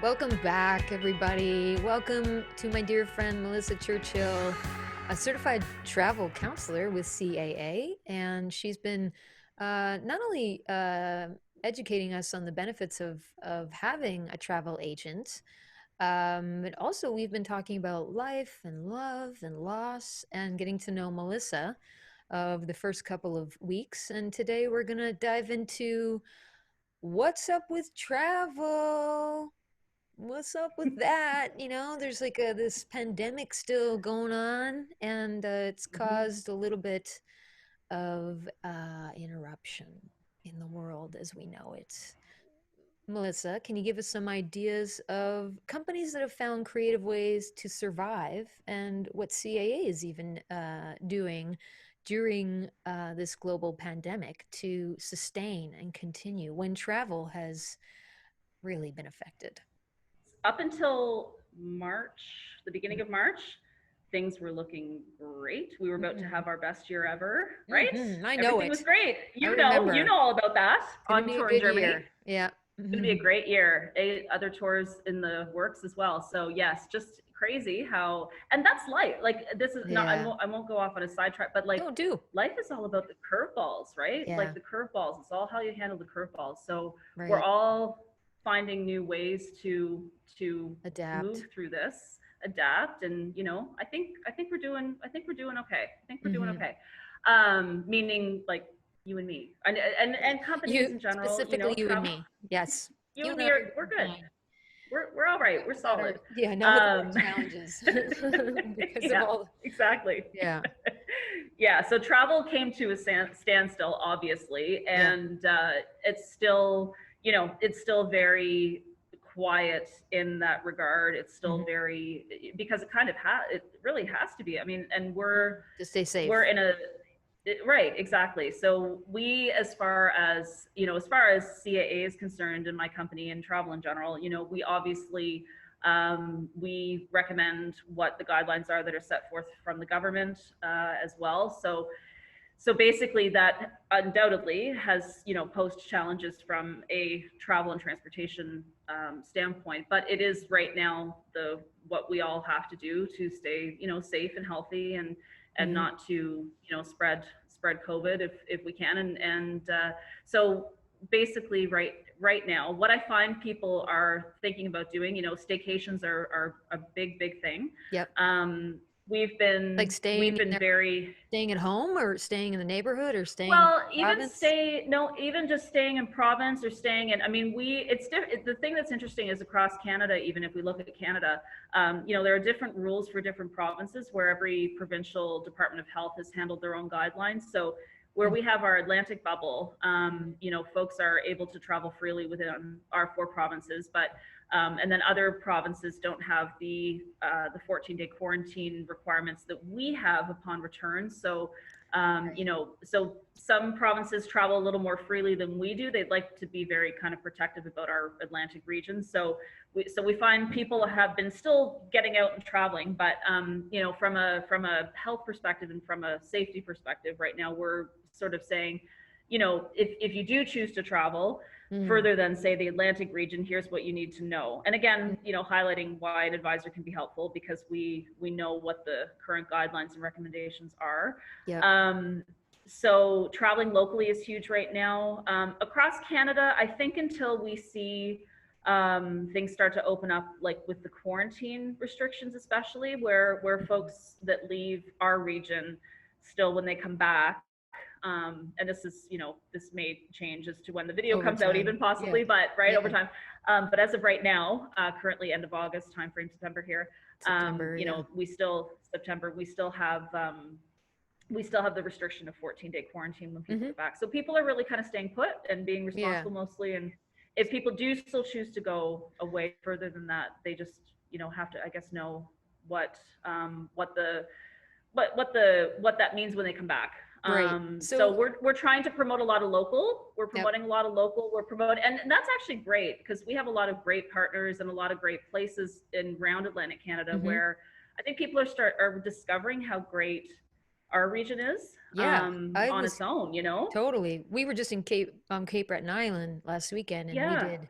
Welcome back, everybody. Welcome to my dear friend Melissa Churchill, a certified travel counselor with CAA. And she's been not only educating us on the benefits of having a travel agent, but also we've been talking about life and love and loss and getting to know Melissa of the first couple of weeks. And today we're going to dive into what's up with travel. What's up with that? There's like this pandemic still going on, and it's Mhm. caused a little bit of interruption in the world as we know it. Melissa, can you give us some ideas of companies that have found creative ways to survive and what CAA is even doing during this global pandemic to sustain and continue when travel has really been affected? Up until March, the beginning of March, things were looking great. We were about to Mm-hmm. have our best year ever, right? I know Everything was it. great. I You remember. know all about that It's gonna on be a tour in good Germany. year. Yeah. It's going to be a great year. Other tours in the works as well. So yes, just crazy how, and that's life. Like this is not. Yeah. I won't go off on a sidetrack, but like No, do. life is all about the curveballs, right? Yeah. Like the curveballs. It's all how you handle the curveballs. So we're Right. all finding new ways to move Adapt. through this, adapt, and I think we're doing okay. I think we're doing Mm-hmm. okay. Meaning like you and me, and companies You in general, specifically, you and travel. me. Yes. You You and and I me are we're doing good. fine. We're all right. We're Without solid. now without our Um, challenges because of yeah, all. exactly. Yeah. Yeah, so travel came to a standstill, obviously, Yeah. and it's still, it's still very quiet in that regard. It's still Mm-hmm. very because it really has to be. I mean, and To stay we're safe. in a right, exactly. So we, as far as CAA is concerned in my company and travel in general, we obviously we recommend what the guidelines are that are set forth from the government as well. So basically that undoubtedly has posed challenges from a travel and transportation standpoint, but it is right now the what we all have to do to stay safe and healthy and Mm-hmm. not to spread COVID if we can. And so basically right now what I find people are thinking about doing, staycations are a big thing. Yep. um, Like we've been very staying at home or staying in the neighborhood or staying in the well, province. even just staying in province or staying in, I mean, the thing that's interesting is across Canada, even if we look at Canada, there are different rules for different provinces where every provincial Department of Health has handled their own guidelines. So where we have our Atlantic bubble, folks are able to travel freely within our four provinces, and then other provinces don't have the 14-day quarantine requirements that we have upon return. So some provinces travel a little more freely than we do. They'd like to be very kind of protective about our Atlantic region. So we find people have been still getting out and traveling, but from a health perspective and from a safety perspective, right now we're sort of saying, if you do choose to travel Mm-hmm. further than say the Atlantic region, here's what you need to know. And again, highlighting why an advisor can be helpful because we know what the current guidelines and recommendations are. Yep. um, so traveling locally is huge right now. Across Canada, I think until we see things start to open up, like with the quarantine restrictions, especially where folks that leave our region still when they come back, and this may change as to when the video Over comes out, time. even Yeah. possibly, but right over Yeah. time. But as of right now, currently end of August timeframe, September here, September. Yeah. we still September, we still have the restriction of 14-day quarantine when people Mm-hmm. get back. So people are really kind of staying put and being Yeah. responsible mostly. And if people do still choose to go away further than that, they just have to, I guess, know what what the what that means when they come back. Right. So So, we're trying to promote a lot of local. We're yep. promoting a lot of local. We're promoting, and that's actually great because we have a lot of great partners and a lot of great places in round Atlantic Canada Mm-hmm. where I think people are discovering how great our region is Yeah. I on was its own. totally. We were just in Cape Breton Island last weekend, and we Yeah. did.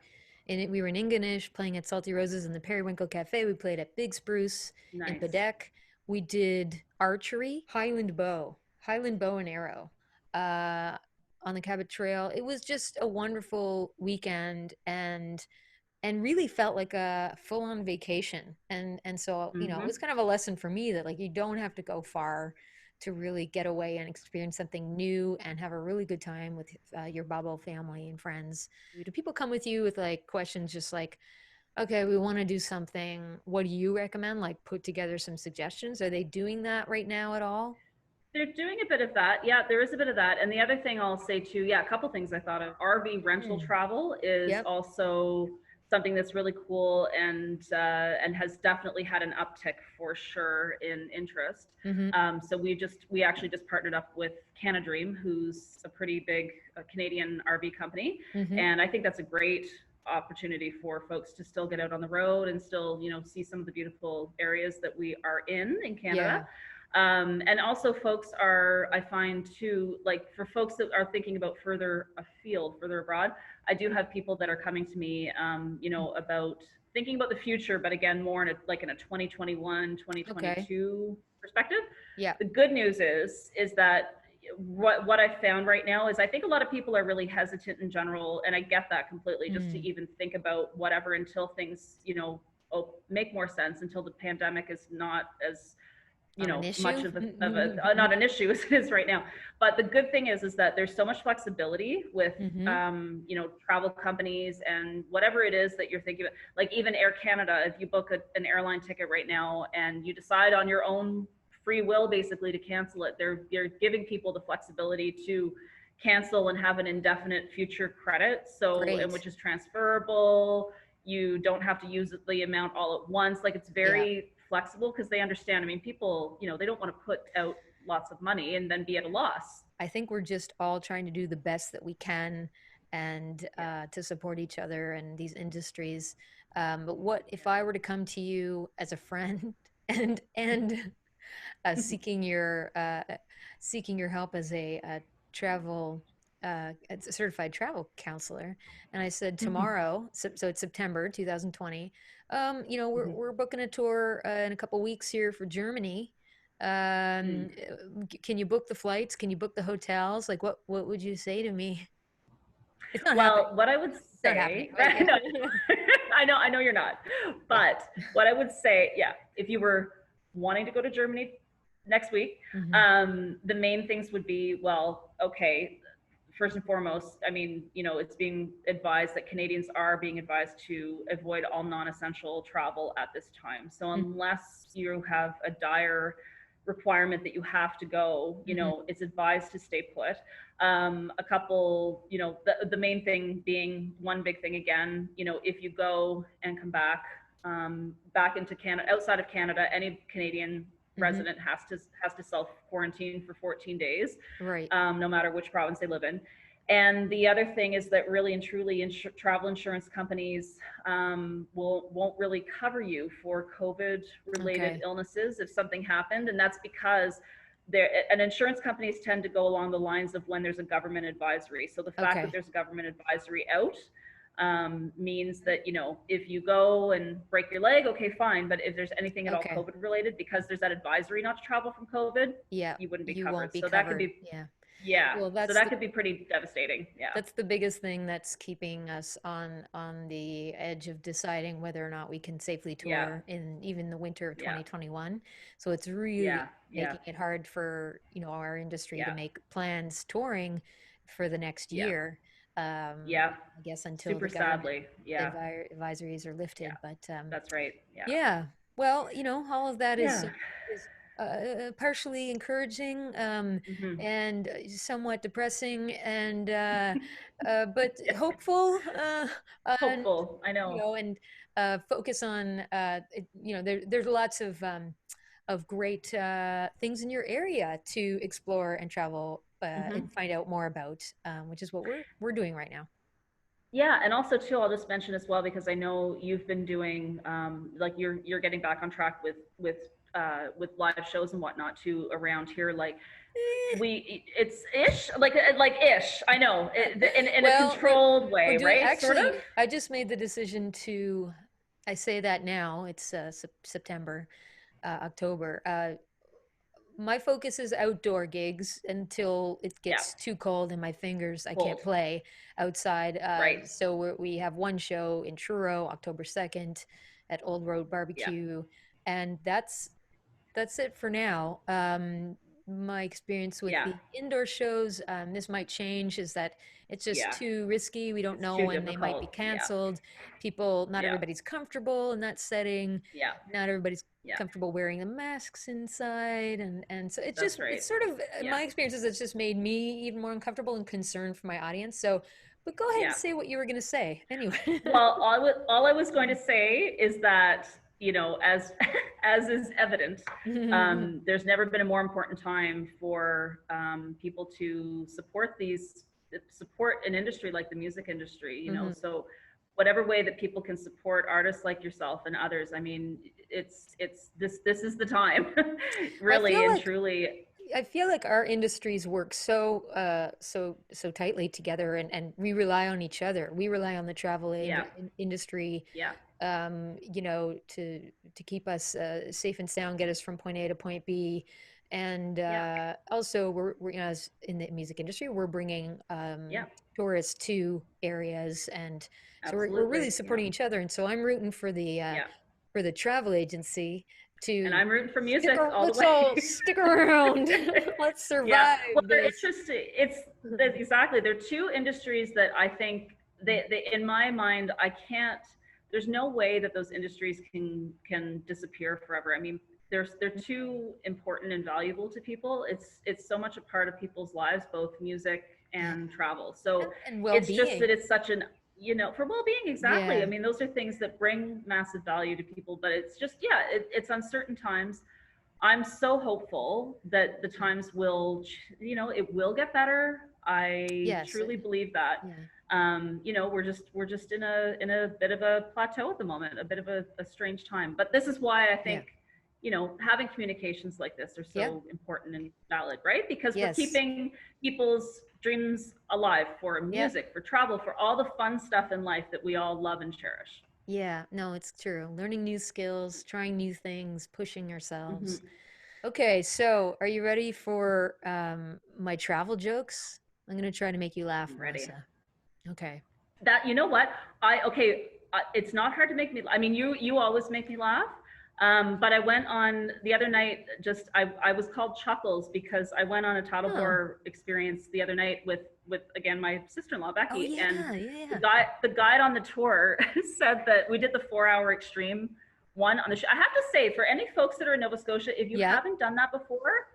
we were in Ingonish playing at Salty Roses in the Periwinkle Cafe. We played at Big Spruce in Nice. Bedeck. We did archery, Highland bow and arrow, uh, on the Cabot Trail. It was just a wonderful weekend, and really felt like a full-on vacation. And so, it was Hmm. kind of a lesson for me that like you don't have to go far to really get away and experience something new and have a really good time with your bubble family and friends. Do people come with you with like questions just like, okay, we want to do something. What do you recommend? Like put together some suggestions. Are they doing that right now at all? They're doing a bit of that. Yeah, there is a bit of that. And the other thing I'll say too, yeah, a couple things I thought of. RV rental Mm. travel is Yep. also something that's really cool and has definitely had an uptick for sure in interest. Mm-hmm. So we actually just partnered up with Canada Dream, who's a pretty big Canadian RV company, Mm-hmm. and I think that's a great opportunity for folks to still get out on the road and still see some of the beautiful areas that we are in Canada. Yeah. And also folks are, I find too, like for folks that are thinking about further afield, further abroad, I do have people that are coming to me, about thinking about the future, but again, more in a 2021, Okay. 2022 perspective. Yeah. The good news is that what I found right now is I think a lot of people are really hesitant in general, and I get that completely, just to Mm. even think about whatever until things, make more sense, until the pandemic is not as An much issue. of a not an issue as it is right now. But the good thing is that there's so much flexibility with Mm-hmm. travel companies and whatever it is that you're thinking about. Like even Air Canada, if you book an airline ticket right now and you decide on your own free will basically to cancel it, they're giving people the flexibility to cancel and have an indefinite future credit, so, and Great. which is transferable. You don't have to use the amount all at once. Like it's Yeah. very flexible because they understand. I mean, people, they don't want to put out lots of money and then be at a loss. I think we're just all trying to do the best that we can and Yeah. to support each other and these industries. But what if I were to come to you as a friend and Yeah. seeking your help as a travel a certified travel counselor, and I said tomorrow, so it's September 2020. We're booking a tour in a couple weeks here for Germany. Can you book the flights? Can you book the hotels? Like, what would you say to me? It's not happening. Well, what I would It's not happening, say, but yeah. no, I know you're not, Yeah. but what I would say, yeah, if you were wanting to go to Germany next week, Hmm. the main things would be, well, okay, first and foremost, I mean, it's being advised that Canadians are being advised to avoid all non-essential travel at this time. So unless you have a dire requirement that you have to go, Hmm. it's advised to stay put. A couple, the main thing being, one big thing again, if you go and come back into Canada, outside of Canada, any Canadian Hmm. resident has to self quarantine for 14 days, Right. no matter which province they live in. And the other thing is that really and truly, travel insurance companies won't really cover you for COVID-related Okay. illnesses if something happened, and that's because and insurance companies tend to go along the lines of when there's a government advisory. So the fact that Okay. there's a government advisory out means that if you go and break your leg, okay, fine. But if there's anything at all Okay. COVID related, because there's that advisory not to travel from COVID, Yeah. you wouldn't be You won't covered. be So that could covered. be, Yeah. yeah. Well, So that could be pretty devastating. Yeah. that's the biggest thing that's keeping us on the edge of deciding whether or not we can safely Yeah. tour in even the winter of Yeah. 2021. So it's really Yeah. Yeah. making it hard for, our industry to Yeah. make plans touring for the next Yeah. year. Yeah. I guess until Super the government sadly. Yeah. advisories are Yeah. lifted. But That's right. Yeah. yeah, well, all of that Yeah. is partially encouraging, Hmm. and somewhat depressing, and but hopeful, and Hopeful. I know. focus on there's lots of great things in your area to explore and travel and Hmm. find out more about, which is what we're doing right now. Yeah, and also too, I'll just mention as well, because I know you've been doing like you're getting back on track with with live shows and whatnot too around here. Like Eh, it's ish, like ish. I know, in a well, controlled we're way, doing, right? Sort of. actually, I just made the decision to, I say that now, it's September, October. My focus is outdoor gigs until it Yeah, gets too cold and my fingers, I can't cold. play outside. Right. So we have one show in Truro, October 2nd at Old Road Yeah, Barbecue, and that's it for now. My experience with yeah, the indoor shows, this might change, is that it's just yeah. too risky. We don't It's know too when they might be difficult. Yeah, canceled. Not yeah, everybody's comfortable in that setting. yeah, Not everybody's yeah. comfortable wearing the masks inside. And so That's right. it's sort of, Yeah, my experiences, it's just made me even more uncomfortable and concerned for my audience. So, but go ahead and yeah. say what you were going to say anyway. Well, all I was going to say is that, as as is evident, there's never been a more important time for people to support an industry like the music industry. So whatever way that people can support artists like yourself and others, I mean, it's this is the time, I really feel and like truly. I feel like our industries work so tightly together, and we rely on each other. We rely on the travel Yeah, industry, yeah, to keep us safe and sound, get us from point A to point B. And yeah, also, we're as in the music industry, we're bringing yeah, tourists to areas, and so we're really absolutely. Yeah, supporting each other. And so I'm rooting yeah. for the travel agency And to I'm rooting for music all the let's way. all stick around. Let's Yeah, survive well, they're this. interesting. Exactly. They're two industries that I think they in my mind, I can't. There's no way that those industries can disappear forever. I mean, they're too important and valuable to people. It's so much a part of people's lives, both music Yeah. and travel. So And it's just that well-being. it's such an, for well-being. Exactly. I Yeah. mean, those are things that bring massive value to people, but it's just, yeah, it's uncertain times. I'm so hopeful that the times will, it will get better. I Yes. truly believe that. Yeah. We're just in a bit of a plateau at the moment, a bit of a strange time. But this is why I Yeah. think, having communications like this are Yeah. so important and valid, right? Because we're Yes. keeping people's dreams alive for Yeah. music, for travel, for all the fun stuff in life that we all love and cherish. Yeah. No, it's true. Learning new skills, trying new things, pushing ourselves. Mm-hmm. Okay, so are you ready for my travel jokes? I'm gonna try to make you laugh, I'm ready. Melissa. Okay. That, you know what, it's not hard to make me, I mean, you always make me laugh. But I went on the other night, just I was called Chuckles because I went on a Oh. paddleboard experience the other night with again my sister-in-law Oh Becky, and yeah, yeah, the guide on the tour said that we did the 4 hour extreme one on the show. I have to say, for any folks that are in Nova Scotia, if you yeah. haven't done that before,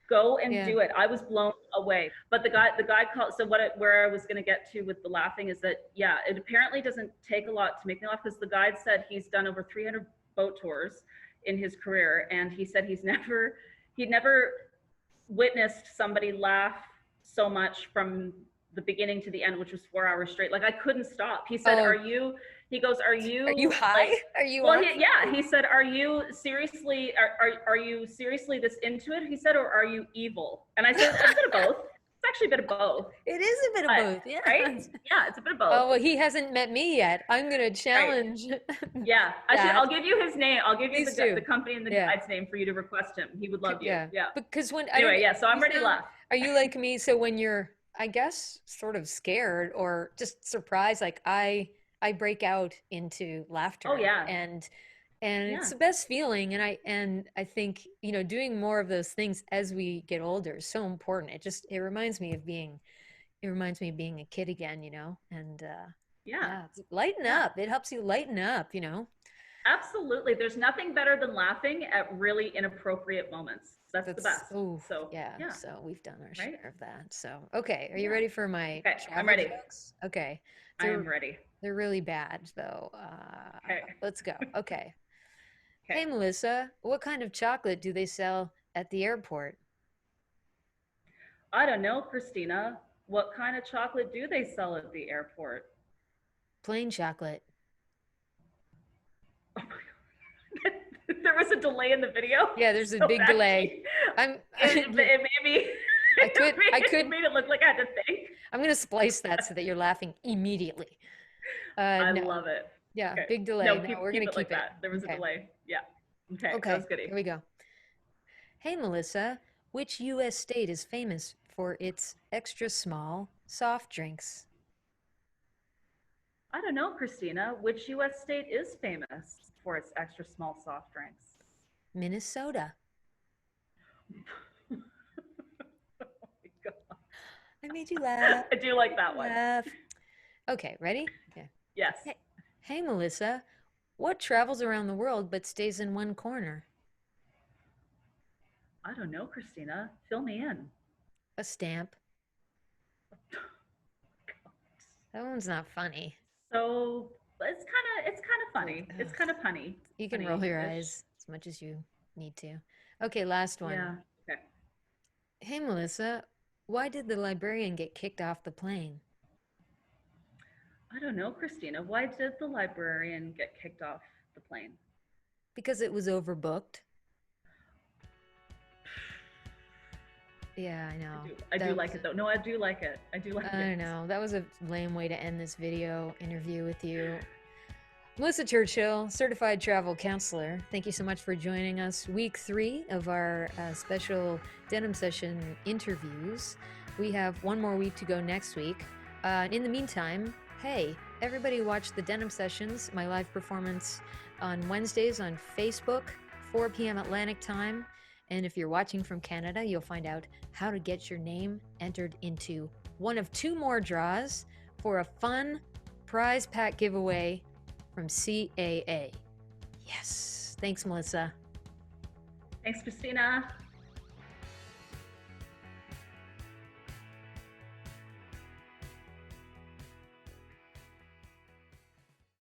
go and Yeah. do it. I was blown away. But the guy called. So where I was going to get to with the laughing is that, yeah, it apparently doesn't take a lot to make me laugh, because the guide said he's done over 300 boat tours in his career, and he said he'd never witnessed somebody laugh so much from the beginning to the end, which was 4 hours straight. Like, I couldn't stop. He said, Oh, "Are you?" He goes, "Are are you you high? like?" Are you Well, on yeah. something? He said, "Are you seriously? Are you seriously this into it?" He said, "Or are you evil?" And I said, "A bit of both. It's actually a bit of both." It is a bit of But both, yeah. right? Yeah, it's a bit of both. Oh, well, he hasn't met me yet. I'm gonna Right. challenge Yeah. that. I'll give you his name. I'll give you Please the do. company and the Yeah. guide's name for you to request him. He would love you. Yeah. Yeah. Because when I don't Anyway, know, yeah. So I'm you ready to sound, laugh. are you like me? So when you're, I guess, sort of scared or just surprised, like I break out into Oh laughter, yeah. and it's Yeah. the best feeling. And I think, doing more of those things as we get older is so important. It reminds me of being a kid again, and Yeah. yeah, lighten Yeah. up. It helps you lighten up. Absolutely. There's nothing better than laughing at really inappropriate moments. That's the That's, best. oh, So, yeah. yeah, So we've done our right? share of that. So, okay, are you Yeah. ready for my Okay, I'm travel ready. jokes? Okay. I am They're ready. they're really bad though. Okay. Let's go. Okay. Okay. Hey Melissa, what kind of chocolate do they sell at the airport? I don't know, Christina. What kind of chocolate do they sell at the airport? Plain chocolate. There was a delay in the video. Yeah, there's a big delay. It made me. It made it look like I had to think. I'm gonna splice that so that you're laughing immediately. I No. love it. Yeah, Okay. big delay. No, No, we're keep gonna it like keep it. that. There was a Okay. delay. Yeah. Okay. That Okay, was goody. here we go. Hey, Melissa, which U.S. state is famous for its extra small soft drinks? I don't know, Christina. Which U.S. state is famous for its extra small soft drinks? Minnesota. Oh my God. I made you laugh. I do like that one. Laugh. Okay, ready? Yeah. Yes. Hey, Melissa, what travels around the world but stays in one corner? I don't know, Christina. Fill me in. A stamp. That one's not funny. So it's kind of funny. It's kind of punny. You can roll your eyes as much as you need to. Okay, last one. Yeah. Okay. Hey, Melissa, why did the librarian get kicked off the plane? I don't know, Christina. Why did the librarian get kicked off the plane? Because it was overbooked. Yeah, I know. I do like it though. No, I do like it. I do like it. I don't know. That was a lame way to end this video interview with you. Melissa Churchill, certified travel counselor. Thank you so much for joining us. Week 3 of our special denim session interviews. We have one more week to go next week. In the meantime, hey, everybody watch the denim sessions, my live performance on Wednesdays on Facebook, 4 p.m. Atlantic time. And if you're watching from Canada, you'll find out how to get your name entered into one of 2 more draws for a fun prize pack giveaway from CAA. Yes. Thanks, Melissa. Thanks, Christina.